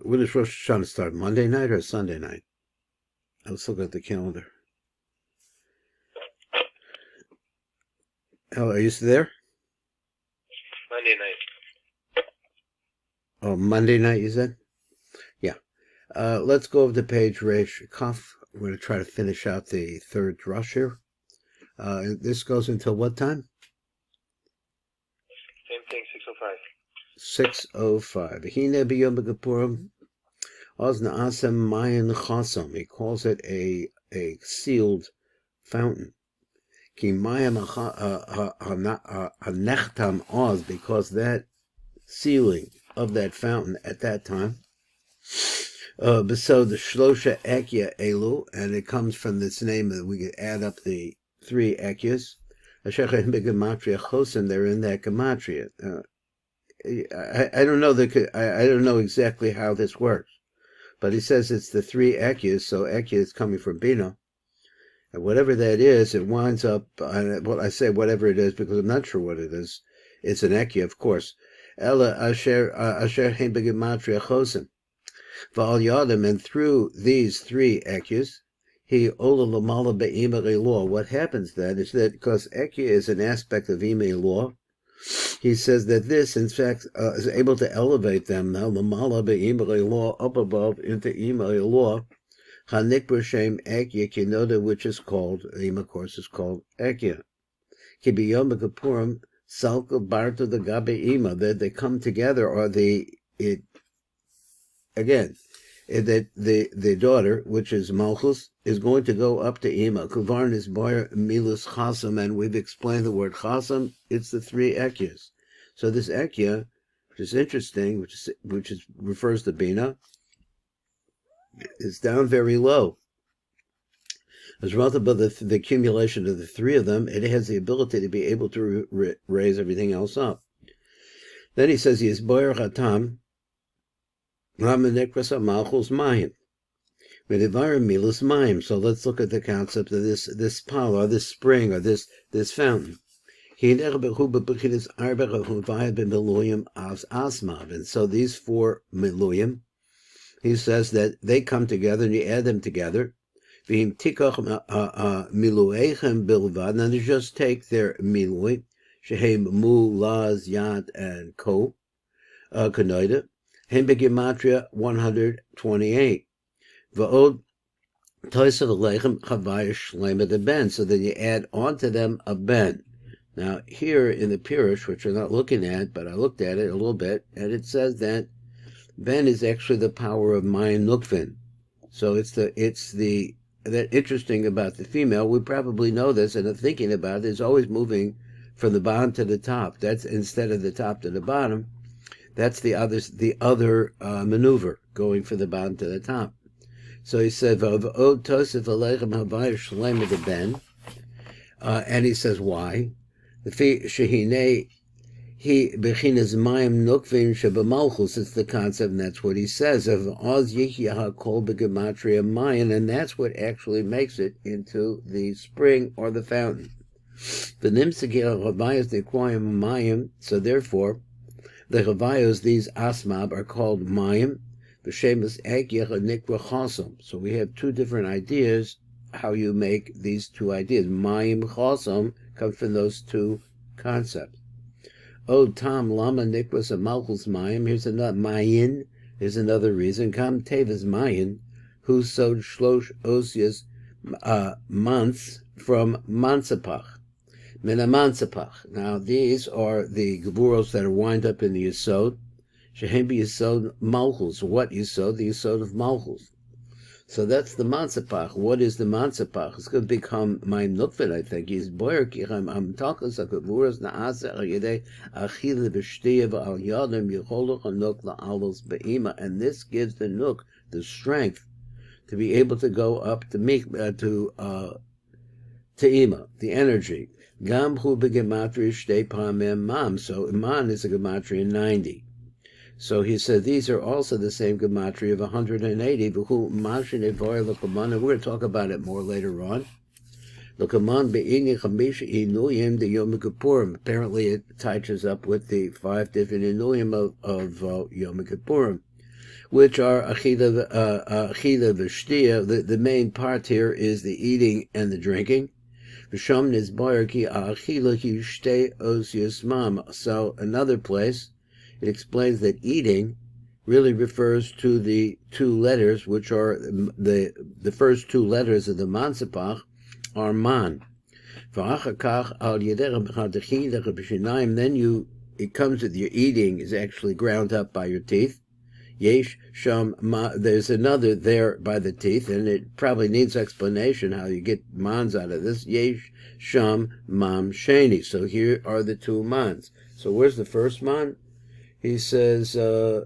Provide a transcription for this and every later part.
when does Rosh Hashanah start? Monday night or Sunday night? Let's look at the calendar. Oh, are you still there? Monday night. Oh, Monday night, you said? Yeah. Let's go over to page Resh Kaf. We're going to try to finish out the third Drush here. This goes until what time? Same thing, 6:05. 6:05. Hine b'Yom Kippurim oz na'asem mayin chasam. He calls it a sealed fountain. Ki mayim hanechtam oz, because that sealing of that fountain at that time. So the Shlosha Ekya Elul, and it comes from this name that we could add up the 3 Ekyas. Ashechem Gematrias Chosim, they're in that Gematria. I don't know I don't know exactly how this works, but he says it's the 3 Ekyas, so Ekya is coming from Bina. And whatever that is, it winds up, well, I say whatever it is because I'm not sure what it is. It's an Ekya, of course. Ella Asher Hem Gematrias Chosim. V'al Yadim, and through these 3 Ekyas, he ola lamala be'imei law. What happens then is that because Ekya is an aspect of imei law, he says that this, in fact, is able to elevate them now lamala be'imei law up above into imei law. Hanik b'shem Ekya kinoda, which is called, of course, is called Ekya. Ki b'yom kippurim salka barta the gabe ima, that they come together, or again, that the daughter, which is Malchus, is going to go up to Ima. Kuvarn is boyer milus chasam, and we've explained the word chasam. It's the 3 Ekyas. So this Ekya, which is interesting, which refers to Bina, is down very low. As a result of the accumulation of the 3 of them, it has the ability to be able to raise everything else up. Then he says he is boyer hatam. So let's look at the concept of this pala, this spring, or this fountain. And so these 4 miluyim, he says that they come together, and you add them together. And you just take their milui, shehem mu, laz, yad, and ko, kanoida. Hem Gematria 128. V'od toisav alechem chavaya shlema de ben. So then you add on to them a ben. Now here in the Pirush, which we're not looking at, but I looked at it a little bit, and it says that ben is actually the power of Mayan Nukvin. So it's that interesting about the female. We probably know this, and thinking about it, is always moving from the bottom to the top. That's instead of the top to the bottom. That's the other maneuver, going from the bottom to the top. So he said, and he says, why? It's the concept, and that's what he says, of Oz Yichya Kol B'Gematria Mayan, and that's what actually makes it into the spring or the fountain. So therefore, the Chavayos, these Asmab, are called Mayim, B'Shemus Ekyach Nikra Chasam. So we have 2 different ideas how you make these 2 ideas. Mayim Chasam comes from those 2 concepts. O Tam Lama Nikras Malchus Mayim. Here's another Mayin. Here's another reason. Kam Tevis Mayin, who sowed Shlosh Osias months from Mansapach. Now these are the geburos that are wind up in the Yisod. Shehem Yisod Malchus. What Yisod? The Yisod of Malchus. So that's the Mansapach. What is the Mansapach? It's going to become my Nukvin, I think. He's boyer kicham am takas geburos naasa al yedei achile b'shtiyah al yadim yicholach anuk la'alos be'ima, and this gives the Nuk the strength to be able to go up to Ima, the energy. Gam hu b'gematria shtei pamim mam. So Iman is a gematria 90. So he said these are also the same gematria of 180. V'hu mashin evar l'kaman, and we're going to talk about it more later on. L'kaman be'ini chamisha inuyim de Yom Kippurim. Apparently it touches up with the 5 different inuyim of Yom Kippurim. which are achila v'shtia. The main part here is the eating and the drinking. So another place, it explains that eating really refers to the two letters, which are the first two letters of the mansipach are man. Then it comes with your eating is actually ground up by your teeth. Yesh sham ma, there's another there by the teeth, and it probably needs explanation how you get mans out of this. Yesh sham mam sheni. So here are the two mans. So where's the first man? He says, okay,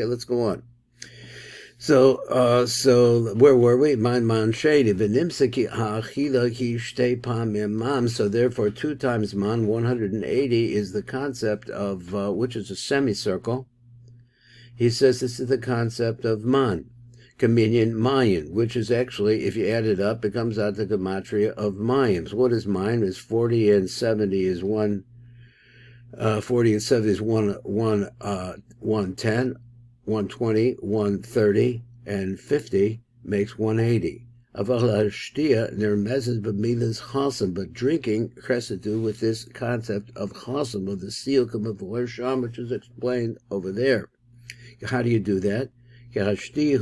let's go on. So where were we? Man shady. So therefore, 2 times man, 180 is the concept of which is a semicircle. He says this is the concept of man, communion mayan, which is actually, if you add it up, it comes out the gematria of mayim. What is mayim? Is 40 and 70 is 1. 40 and 70 is 110. 120, 130, and 50 makes 180. But drinking has to do with this concept of chasam, of the seal of sham, which is explained over there. How do you do that? It's really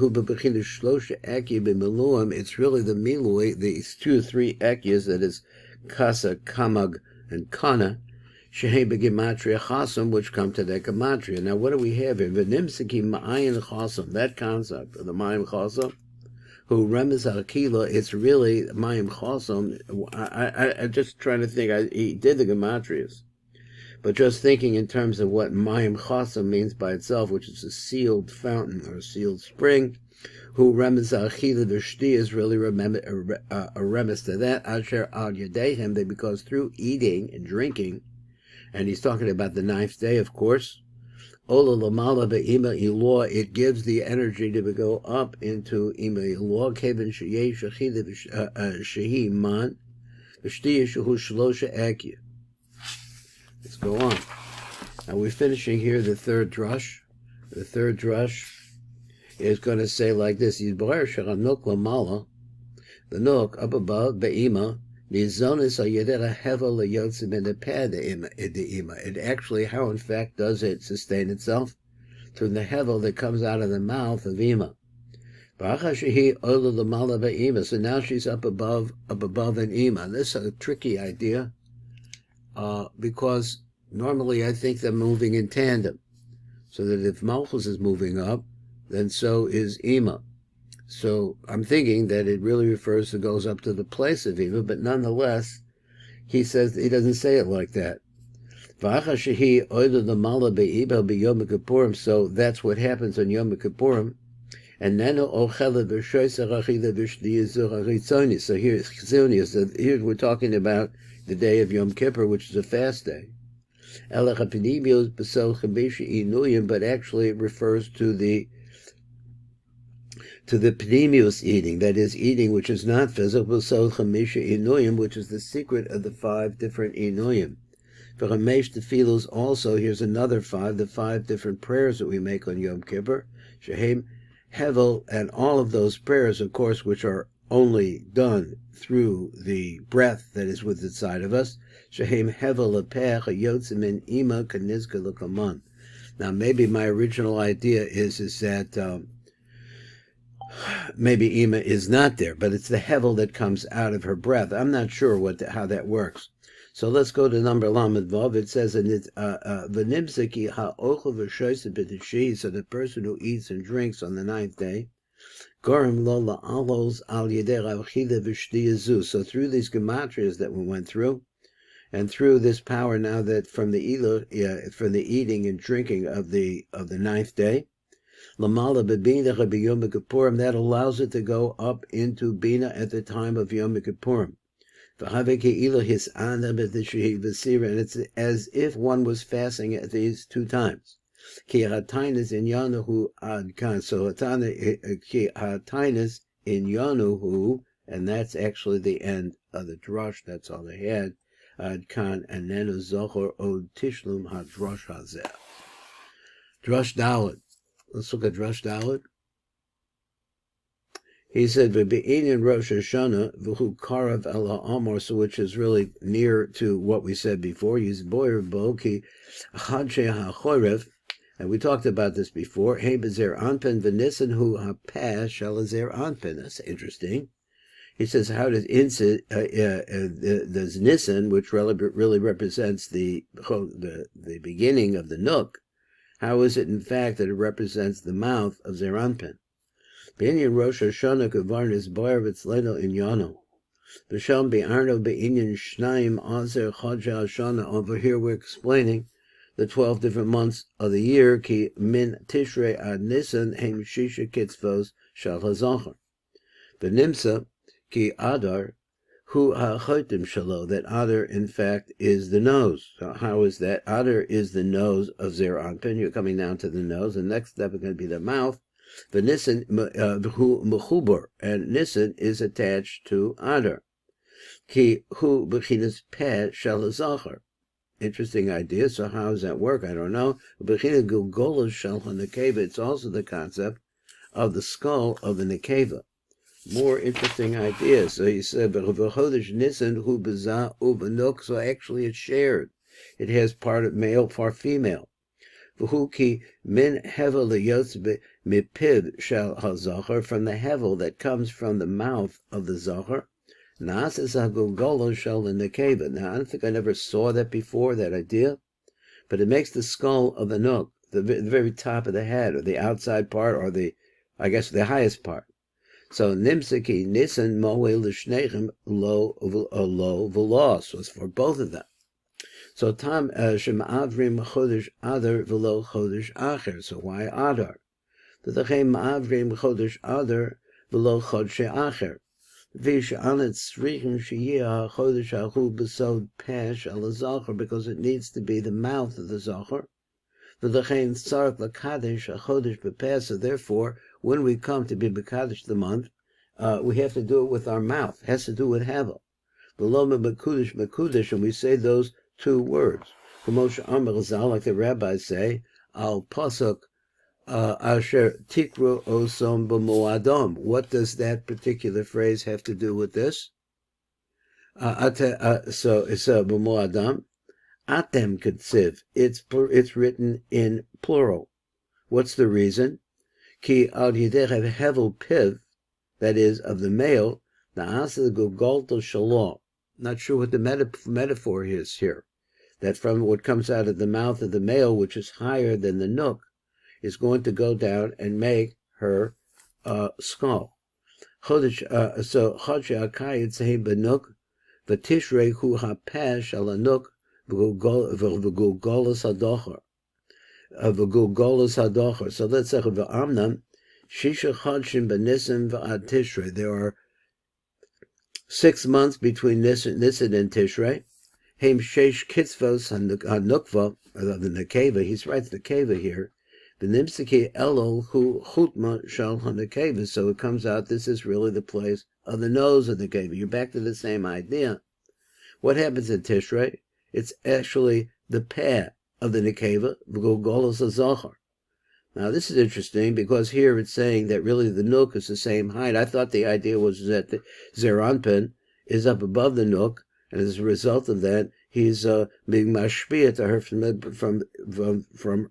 the milui, these 2 or 3 ekyas, that is kasa, kamag, and kana, Shehe Gematrias chasam, which come to that gematria. Now, what do we have here? V'nimsiki ma'ayin chasam, that concept of the ma'im chasam, who remes akila, it's really ma'im chasam. I'm just trying to think. He did the gematrias, but just thinking in terms of what ma'im chasam means by itself, which is a sealed fountain or a sealed spring, who remes akila v'shti is really a remes to that. Asher al yadehem, because through eating and drinking. And he's talking about the 9th day, of course. Ola lamala be'ima ilor, it gives the energy to go up into ima ilor. Kevin sheyeh shehi man, v'shtiya shehu shlosha akya. Let's go on. Now we're finishing here the 3rd drush. The 3rd drush is going to say like this: Yidbar sheranok lamala, the nok up above be'ima. It actually, how in fact does it sustain itself? Through the hevel that comes out of the mouth of Ima. So now she's up above an Ima. This is a tricky idea, because normally I think they're moving in tandem. So that if Malchus is moving up, then so is Ima. So I'm thinking that it really refers to goes up to the place of Eva, but nonetheless, he says he doesn't say it like that. So that's what happens on Yom Kippurim. And then so here we're talking about the day of Yom Kippur, which is a fast day. But actually it refers to the pneumius eating, that is, eating which is not physical, which is the secret of the 5 different inuyim. For Ramesh Tefillos also, here's another 5, the 5 different prayers that we make on Yom Kippur, Shehem Hevel, and all of those prayers, of course, which are only done through the breath that is within inside of us, Shehem Hevel Lepech Yotzim in Ima Kanizka Lukaman. Now, maybe my original idea is that maybe Ima is not there, but it's the hevel that comes out of her breath. I'm not sure how that works. So let's go to number Lamed Vav. It says, "V'nimseki ha'ochel v'shoyse b'tishi." So the person who eats and drinks on the 9th day, Gorim lo la'alos al yedei ravchila v'shtiyazu. So through these gematrias that we went through, and through this power now that from the eating and drinking of the 9th day, Lamala bebina Yom Kippurim, that allows it to go up into Bina at the time of Yom Kippurim. And it's as if one was fasting at these 2 times. So Hatainas in Yanuhu, and that's actually the end of the Drush. That's all they had. Ad kan anenu zocher od tishlum hadrosh hazeh. Drush Dalet. Let's look at Drush Dalet. He said, "V'be'inyan Rosh Hashanah v'hu karav el ha'amor," so which is really near to what we said before. He's boyer bo ki chadshe ha'chorev, and we talked about this before. Hey bezer anpen v'nissen hu ha'peh shel zer anpen. That's interesting. He says, how does does Nissen, which really represents the beginning of the nook, how is it in fact that it represents the mouth of Zer Anpin? B'inyan Rosh Hashanah kavarnis boyer v'tzleno inyano. V'sham be'arno be'inyan shnayim azer chodshei Hashanah. Over here we're explaining the 12 different months of the year. Ki min Tishrei ad Nisan heim shisha kitzvos shal hazachar. V'nimsa ki Adar hu ha'chotim shalo. That Adar in fact is the nose. So how is that? Adar is the nose of Zer Anpin. You're coming down to the nose. The next step is going to be the mouth. The Nissen hu mechuber, and Nissen is attached to Adar. Ki hu bechinas peh shel hazachar. Interesting idea. So how does that work? I don't know. Bechinas gulgolos shel hanekeva. It's also the concept of the skull of the nekeva. More interesting ideas. So he said, "V'chodesh Nissen hu bezah ubenuk." So actually, it's shared. It has part of male, part female. V'hu ki min hevel leyotz mipiv shel hazachar, from the hevel that comes from the mouth of the zachar. Na'aseh hagulgolo shel nekeva. Now I don't think I never saw that before, that idea, but it makes the skull of the nook, the very top of the head, or the outside part, or the highest part. So nimsaki nisan moel l'shnechem lo v'lo. So it's for both of them. So tam shem avrim chodesh adar v'lo chodesh acher. So why adar? V'tachem avrim chodesh adar v'lo chodesh acher. V'sh anet tzrichim sheyeh chodesh achu b'sod peh shel hazachar, because it needs to be the mouth of the zachar. V'tachem tzarek l'kadesh chodesh b'peh. So therefore, when we come to be B'Kaddish the month, we have to do it with our mouth. It has to do with Hevel. V'lo Mekudesh Mekudesh, and we say those two words. K'moshe Amar Chazal, like the rabbis say, al pasuk asher tikru osom b'moadam. What does that particular phrase have to do with this? So it's b'moadam. Atem ketziv. It's written in plural. What's the reason? Ki al yidei hevel piv, that is, of the male, na'aseh gulgolto shalom. Not sure what the metaphor is here. That from what comes out of the mouth of the male, which is higher than the nook, is going to go down and make her skull. So chodshei hakayitz hei benuk, v'tishrei hu hapeh shel hanuk v'gulgolos hadocher. So let's say v'amnam shisha chodshim b'nissen v'ad tishrei. There are 6 months between Nissen and Tishrei. Heim sheish kitzvos hanukva, the nekeva. He writes nekeva here. V'nimsaki Elul hu chutma shel hanekeva. So it comes out this is really the place of the nose of the nekeva. You're back to the same idea. What happens in Tishrei? It's actually the peh of the nekeva, v'gulgolos hazachar. Now this is interesting because here it's saying that really the nook is the same height. I thought the idea was that the Zer Anpin is up above the nook, and as a result of that, he's being mashpia to her from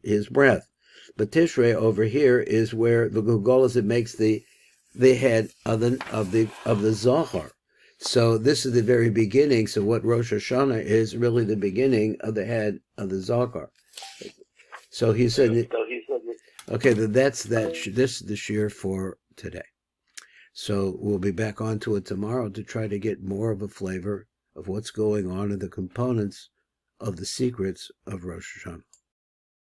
his breath. But Tishrei over here is where the gulgolos, it makes the head of the zachar. So this is the very beginning. So what Rosh Hashanah is really the beginning of the head of the zachar. So he said. Okay, this is the shiur for today. So we'll be back onto it tomorrow to try to get more of a flavor of what's going on in the components of the secrets of Rosh Hashanah.